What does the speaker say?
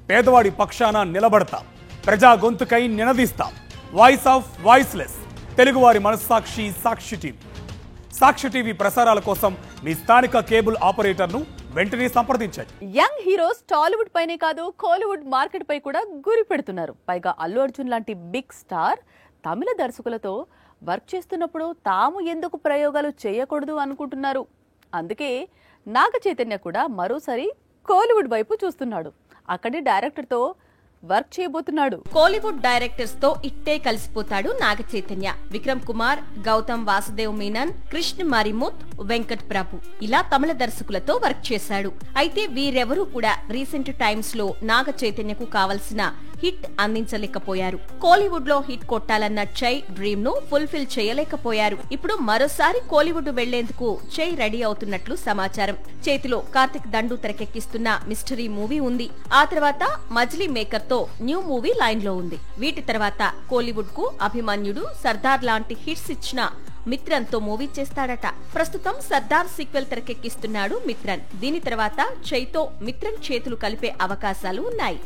పేదవాడి పక్షాన నిలబడతాం, ప్రజా గొంతుకై నినదిస్తాం. వాయిస్ ఆఫ్ వాయిస్లెస్, తెలుగువారి మనస్సాక్షి సాక్షి టీవీ. సాక్షి టీవీ ప్రసారాల కోసం మీ స్థానిక కేబుల్ ఆపరేటర్ను వెంటనే సంప్రదించండి. యంగ్ హీరోస్ టాలీవుడ్ పైనే కాదు కోలీవుడ్ మార్కెట్ పై కూడా గురి పెడుతున్నారు. పైగా అల్లు అర్జున్ లాంటి బిగ్ స్టార్ తమిళ దర్శకులతో వర్క్ చేస్తున్నప్పుడు తాము ఎందుకు ప్రయోగాలు చేయకూడదు అనుకుంటున్నారు. అందుకే నాగ చైతన్య కూడా మరోసారి కోలీవుడ్ వైపు చూస్తున్నాడు. అక్కడి డైరెక్టర్తో వర్క్ చేయబోతున్నాడు. కోలీవుడ్ డైరెక్టర్స్ తో ఇట్టే కలిసిపోతాడు నాగ చైతన్య. విక్రమ్ కుమార్, గౌతమ్ వాసుదేవ్ మీనన్, కృష్ణ మరిముత్, వెంకట్ ప్రభు ఇలా తమిళ దర్శకులతో వర్క్ చేశాడు. అయితే వీరెవరూ కూడా రీసెంట్ టైమ్స్ లో నాగ చైతన్యకు కావలసిన హిట్ అందించలేకపోయారు. కోలీవుడ్ లో హిట్ కొట్టాలన్న చై డ్రీమ్ ను ఫుల్ఫిల్ చేయలేకపోయారు. ఇప్పుడు మరోసారి కోలీవుడ్ వెళ్లేందుకు చై రెడీ అవుతున్నట్లు సమాచారం. చేతిలో కార్తిక్ దండు తెరకెక్కిస్తున్న మిస్టరీ మూవీ ఉంది. ఆ తర్వాత మజిలీ మేకర్ తో న్యూ మూవీ లైన్ లో ఉంది. వీటి తర్వాత కోలీవుడ్ కు అభిమన్యుడు, సర్దార్ లాంటి హిట్స్ ఇచ్చిన మిత్రన్ తో మూవీ చేస్తాడట. ప్రస్తుతం సర్దార్ సీక్వెల్ తెరకెక్కిస్తున్నాడు మిత్రన్. దీని తర్వాత చైతో మిత్రన్ చేతులు కలిపే అవకాశాలు ఉన్నాయి.